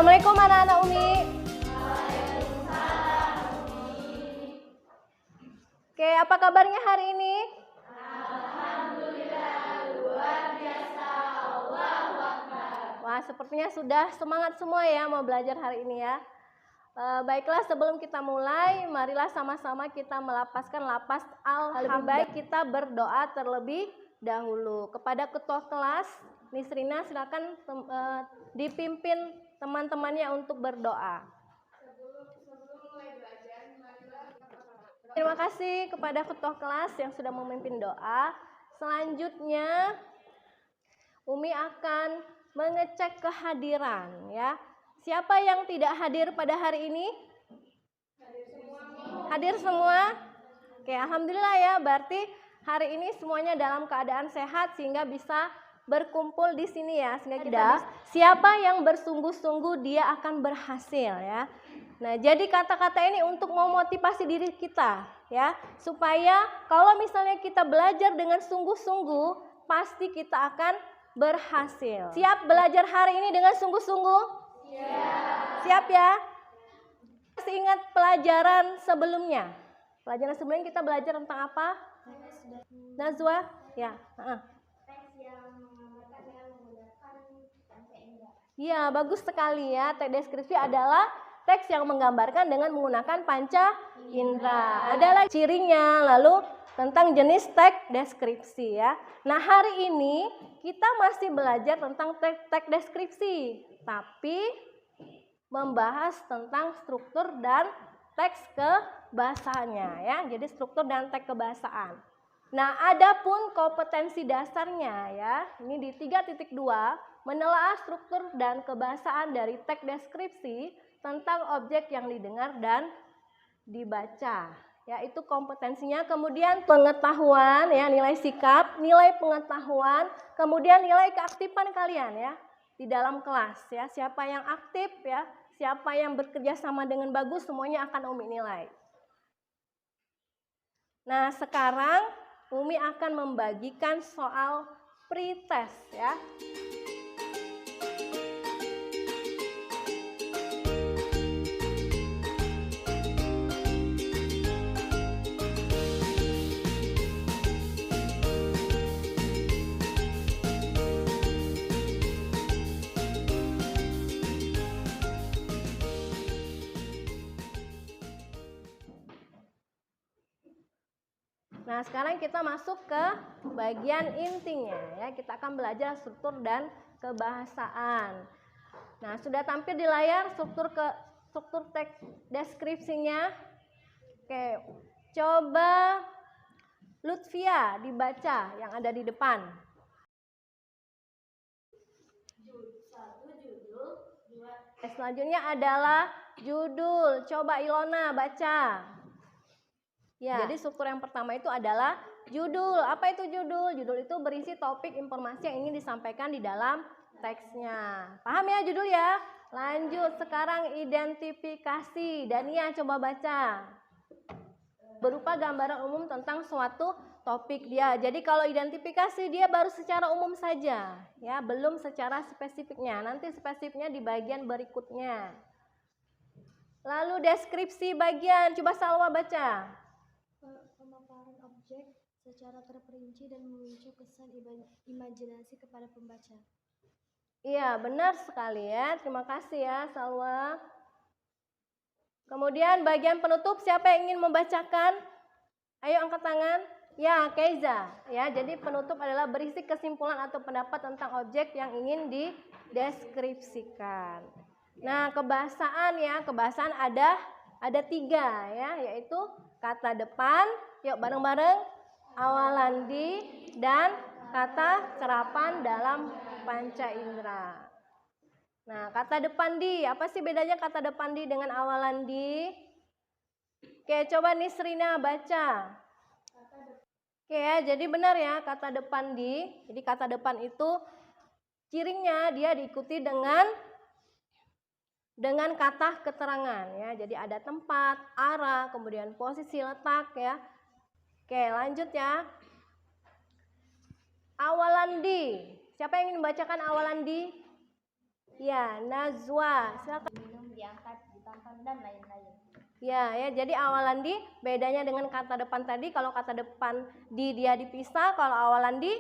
Assalamualaikum anak-anak Umi. Oke, apa kabarnya hari ini? Alhamdulillah, luar biasa. Allahu Akbar. Wah, sepertinya sudah semangat semua ya mau belajar hari ini ya. Baiklah, sebelum kita mulai, marilah sama-sama kita melapaskan lapas Alhamdulillah. Lebih baik kita berdoa terlebih dahulu. Kepada ketua kelas, Nisrina, silakan dipimpin teman-temannya untuk berdoa. Sebelum mulai belajar, marilah Terima kasih kepada ketua kelas yang sudah memimpin doa. Selanjutnya, Umi akan mengecek kehadiran ya. Siapa yang tidak hadir pada hari ini? Hadir semua? Oke, alhamdulillah ya. Berarti hari ini semuanya dalam keadaan sehat sehingga bisa berkumpul di sini ya. Sehingga kita siapa yang bersungguh-sungguh dia akan berhasil ya. Nah, jadi kata-kata ini untuk memotivasi diri kita ya, supaya kalau misalnya kita belajar dengan sungguh-sungguh, pasti kita akan berhasil. Siap belajar hari ini dengan sungguh-sungguh? Siap ya? Masih ingat pelajaran sebelumnya? Pelajaran sebelumnya kita belajar tentang apa? Nazwa? Ya. teks yang menggambarkan dengan menggunakan panca indera. Ya, bagus sekali ya. Teks deskripsi adalah teks yang menggambarkan dengan menggunakan panca indera. Adalah cirinya, lalu tentang jenis teks deskripsi ya. Nah, hari ini kita masih belajar tentang teks deskripsi, tapi membahas tentang struktur dan teks kebahasaannya ya. Jadi struktur dan teks kebahasaan. Nah, adapun kompetensi dasarnya ya, ini di 3.2 menelaah struktur dan kebahasaan dari teks deskripsi tentang objek yang didengar dan dibaca. Ya, itu kompetensinya. Kemudian pengetahuan ya, nilai sikap, nilai pengetahuan, kemudian nilai keaktifan kalian ya di dalam kelas ya. Siapa yang aktif ya, siapa yang bekerja sama dengan bagus, semuanya akan Umi nilai. Nah, sekarang Umi akan membagikan soal pretest ya. Nah, sekarang kita masuk ke bagian intinya ya. Kita akan belajar struktur dan kebahasaan. Nah, sudah tampil di layar struktur teks deskripsinya. Oke, coba Lutfia dibaca yang ada di depan. Satu judul, dua. Selanjutnya adalah judul. Coba Ilona baca. Ya, jadi struktur yang pertama itu adalah judul. Apa itu judul? Judul itu berisi topik informasi yang ingin disampaikan di dalam teksnya. Paham ya judul ya? Lanjut, sekarang identifikasi. Dania coba baca. Berupa gambaran umum tentang suatu topik dia. Jadi kalau identifikasi dia baru secara umum saja, ya, belum secara spesifiknya. Nanti spesifiknya di bagian berikutnya. Lalu deskripsi bagian, coba Salwa baca. Pemaparan objek secara terperinci dan memicu kesan imajinasi kepada pembaca. Iya, benar sekali ya. Terima kasih ya, Salwa. Kemudian bagian penutup, siapa yang ingin membacakan? Ayo angkat tangan. Ya, Keiza. Ya, jadi penutup adalah berisi kesimpulan atau pendapat tentang objek yang ingin dideskripsikan. Nah, kebahasaan ya, kebahasaan ada 3 ya, yaitu kata depan, yuk bareng-bareng, awalan di, dan kata serapan dalam panca indera. Nah, kata depan di, apa sih bedanya kata depan di dengan awalan di? Oke, coba Nisrina baca. Oke ya, jadi benar ya kata depan di. Jadi kata depan itu cirinya dia diikuti dengan kata keterangan ya. Jadi ada tempat, arah, kemudian posisi letak ya. Oke, lanjut ya. Awalan di. Siapa yang ingin membacakan awalan di? Ya, najwa. Silakan. Minum, diangkat, ditampar, dan lain-lain. Ya, jadi awalan di bedanya dengan kata depan tadi. Kalau kata depan dia dipisah, kalau awalan di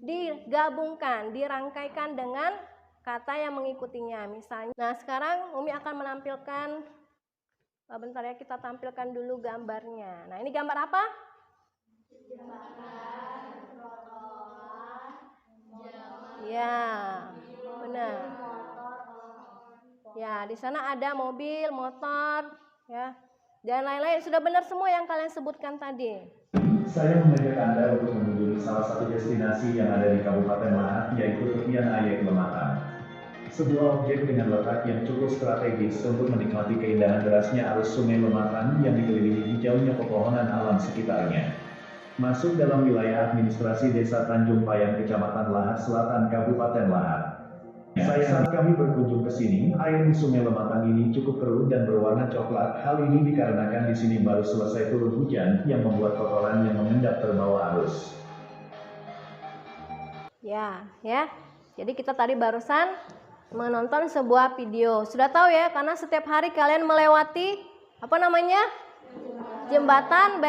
digabungkan, dirangkaikan dengan kata yang mengikutinya. Misalnya, nah sekarang Umi akan menampilkan, bentar ya, kita tampilkan dulu gambarnya. Nah, ini gambar apa? Ya, benar. Ya, di sana ada mobil, motor, ya, dan lain-lain. Sudah benar semua yang kalian sebutkan tadi. Saya mengajak Anda untuk mengunjungi salah satu destinasi yang ada di Kabupaten Lahat, yaitu tepian air Lematang. Sebuah objek dengan letak yang cukup strategis untuk menikmati keindahan derasnya arus sungai Lematang yang dikelilingi hijaunya pepohonan alam sekitarnya. Masuk dalam wilayah administrasi Desa Tanjung Payang, Kecamatan Lahat Selatan, Kabupaten Lahat. Saat kami berkunjung ke sini, air di Sungai Lematang ini cukup keruh dan berwarna coklat. Hal ini dikarenakan di sini baru selesai turun hujan yang membuat kotoran yang mengendap terbawa arus. Ya. Jadi kita tadi barusan menonton sebuah video. Sudah tahu ya, karena setiap hari kalian melewati apa namanya? Jembatan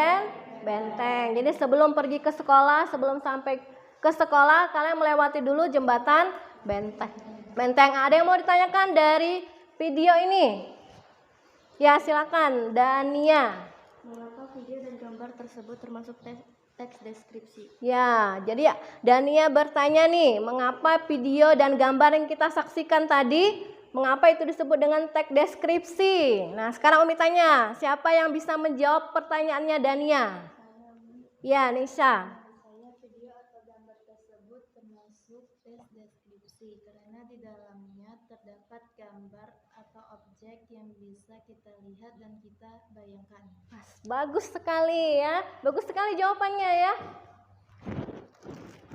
benteng. Jadi sebelum pergi ke sekolah, sebelum sampai ke sekolah, kalian melewati dulu jembatan benteng. Ada yang mau ditanyakan dari video ini? Ya, silakan, Dania. Mengapa video dan gambar tersebut termasuk teks deskripsi? Ya, jadi ya, Dania bertanya nih, mengapa video dan gambar yang kita saksikan tadi, mengapa itu disebut dengan teks deskripsi? Nah, sekarang Umi tanya, siapa yang bisa menjawab pertanyaannya Dania? Ya, Nisa. Saya video atau gambar tersebut termasuk teks deskripsi karena di dalamnya terdapat gambar atau objek yang bisa kita lihat dan kita bayangkan. Bagus sekali ya, bagus sekali jawabannya ya.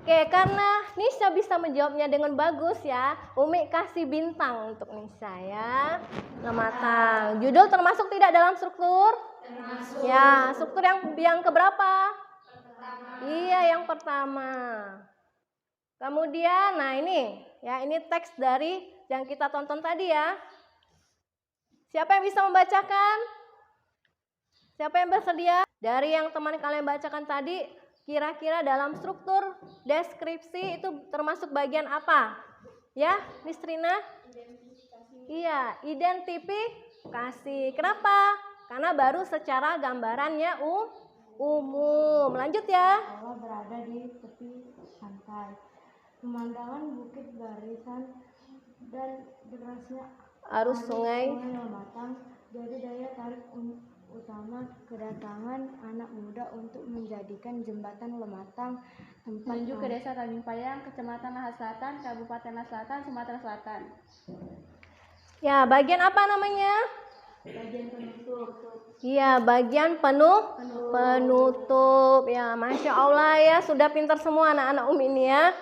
Oke, karena Nisa bisa menjawabnya dengan bagus ya, Umi kasih bintang untuk Nisa ya. Lematang. Judul termasuk tidak dalam struktur? Termasuk. Ya, struktur yang keberapa? Iya, yang pertama. Kemudian, nah ini teks dari yang kita tonton tadi ya. Siapa yang bisa membacakan? Siapa yang bersedia? Dari yang teman kalian bacakan tadi, kira-kira dalam struktur deskripsi itu termasuk bagian apa? Ya, Miss Rina? Iya, identifikasi. Kenapa? Karena baru secara gambarannya umum. Lanjut ya. Saya berada di tepi pantai. Pemandangan bukit barisan dan derasnya Arus sungai. Lematang jadi daya tarik utama kedatangan anak muda untuk menjadikan jembatan Lematang tempat menuju ke Desa Tanjung Payang, Kecamatan Lahat Selatan, Kabupaten Lahat Selatan, Sumatera Selatan. Ya, bagian apa namanya? Bagian penutup. Iya, bagian penutup. Ya, Masya Allah ya, sudah pintar semua anak-anak Umi ini ya.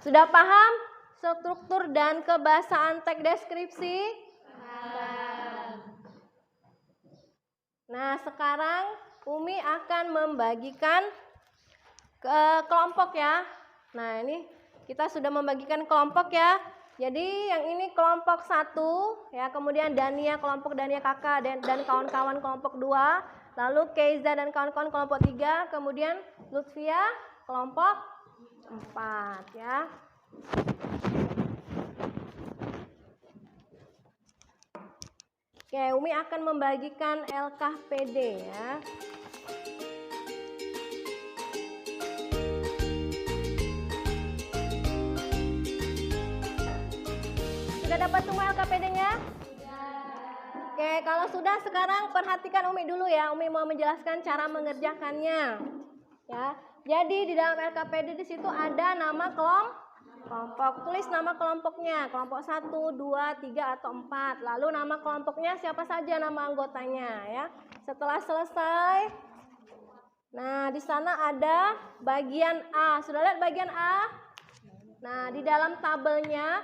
Sudah paham struktur dan kebahasaan teks deskripsi? Nah, sekarang Umi akan membagikan ke kelompok ya. Nah, ini kita sudah membagikan kelompok ya. Jadi yang ini kelompok 1 ya, kemudian Dania kelompok Dania kakak dan kawan-kawan kelompok 2, lalu Keiza dan kawan-kawan kelompok 3, kemudian Lutfia kelompok 4 ya. Oke, Umi akan membagikan LKPD ya. Sudah dapat semua LKPD-nya? Oke, kalau sudah sekarang perhatikan Umi dulu ya. Umi mau menjelaskan cara mengerjakannya. Ya. Jadi di dalam LKPD di situ ada nama kelompok. Tulis nama kelompoknya. Kelompok 1, 2, 3 atau 4. Lalu nama kelompoknya siapa saja nama anggotanya ya. Setelah selesai, nah di sana ada bagian A. Sudah lihat bagian A? Nah, di dalam tabelnya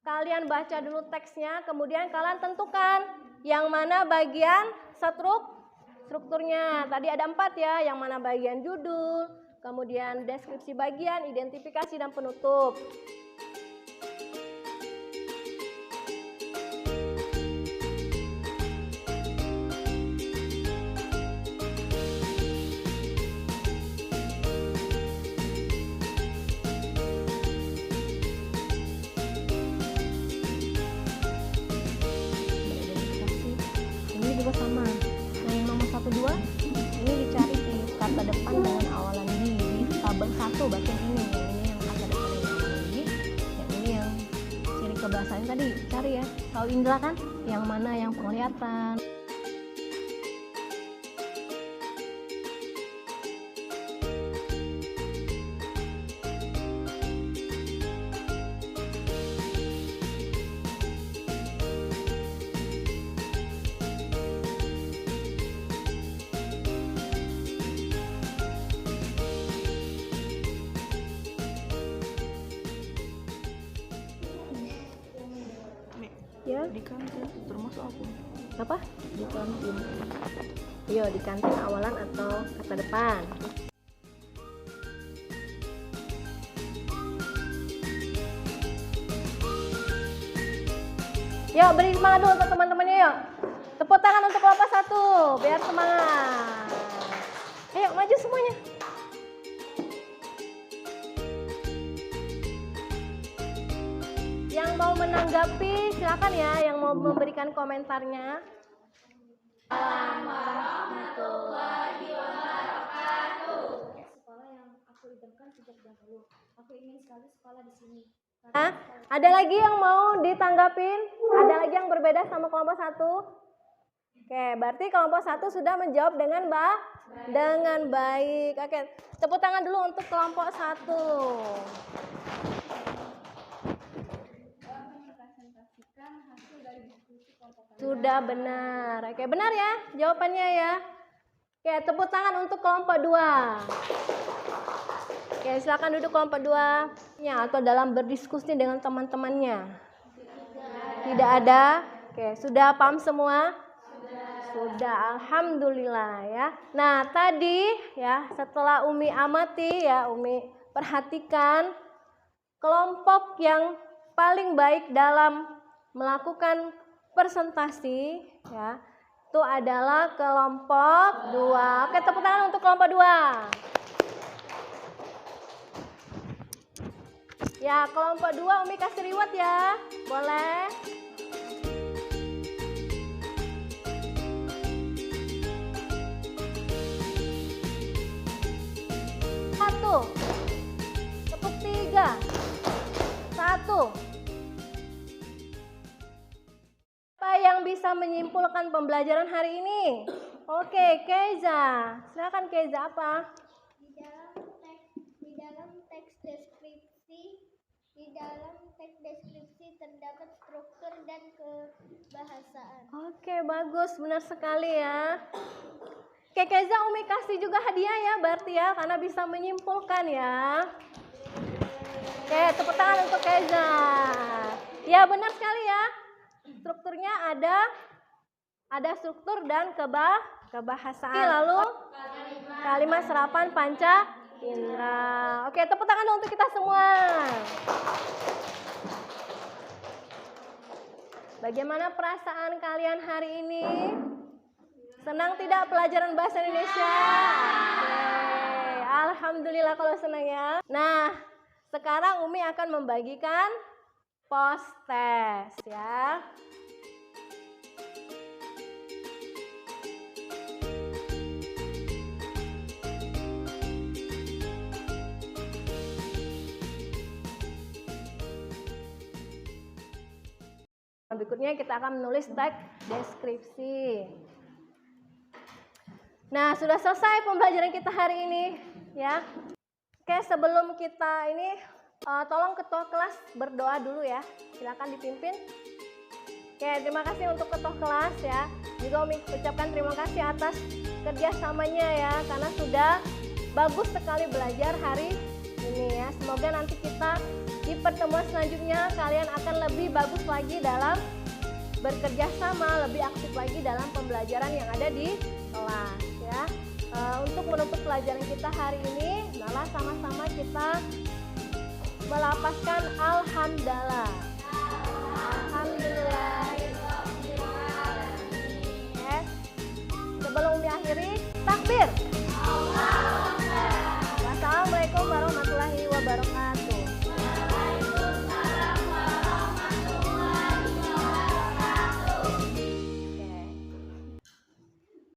kalian baca dulu teksnya, kemudian kalian tentukan yang mana bagian strukturnya. Tadi ada 4 ya, yang mana bagian judul, kemudian deskripsi bagian, identifikasi, dan penutup. sekali ya. Tahu indra kan? Yang mana yang penglihatan. Ya, Di kantin termasuk aku. apa? Di kantin. Yo, di kantin awalan atau kata depan? Yuk, beri semangat dulu untuk teman-temannya yuk. Tepuk tangan untuk kelompok 1, biar semangat. Ayo, maju semuanya. Yang mau menanggapi, silakan ya, yang mau memberikan komentarnya. Sekolah yang aku idamkan sejak dahulu. Aku ingin sekali sekolah di sini. Hah? Ada lagi yang mau ditanggapin? Ada lagi yang berbeda sama kelompok 1? Oke, berarti kelompok 1 sudah menjawab dengan baik. Oke, tepuk tangan dulu untuk kelompok 1. Presentasikan hasil dari diskusi kelompok kami. Sudah benar. Oke, benar ya jawabannya ya. Oke, tepuk tangan untuk kelompok 2. Oke, silakan duduk kelompok 2 ya, atau dalam berdiskusi dengan teman-temannya. Tidak ada. Oke, sudah paham semua? Sudah, alhamdulillah ya. Nah, tadi ya setelah Umi amati ya, Umi perhatikan kelompok yang paling baik dalam melakukan presentasi ya, itu adalah kelompok 2. Oke, tepuk tangan untuk kelompok 2. Ya, kelompok 2 Umi kasih reward ya. Boleh? Satu. Tepuk 3. 1. Apa yang bisa menyimpulkan pembelajaran hari ini? Oke, Keiza. Silakan Keiza, apa? Di dalam teks deskripsi terdapat struktur dan kebahasaan. Oke, bagus, benar sekali ya. Oke, Keiza, Umi kasih juga hadiah ya, berarti ya, karena bisa menyimpulkan ya. Oke, tepuk tangan untuk Keiza. Ya, benar sekali ya. Strukturnya ada struktur dan kebahasaan. Lalu kalimat serapan panca indra. Oke, tepuk tangan dong untuk kita semua. Bagaimana perasaan kalian hari ini? Senang tidak pelajaran bahasa Indonesia? Oke, alhamdulillah kalau senang ya. Nah, sekarang Umi akan membagikan post test ya. Berikutnya kita akan menulis teks deskripsi. Nah, sudah selesai pembelajaran kita hari ini ya. Oke, sebelum kita ini tolong ketua kelas berdoa dulu ya. Silakan dipimpin. Oke, terima kasih untuk ketua kelas ya. Juga Umi ucapkan terima kasih atas kerjasamanya ya, karena sudah bagus sekali belajar hari ini ya. Semoga nanti kita di pertemuan selanjutnya kalian akan lebih bagus lagi dalam bekerja sama, lebih aktif lagi dalam pembelajaran yang ada di kelas ya. Untuk menutup pelajaran kita hari ini, malah sama-sama kita melafazkan alhamdulillah.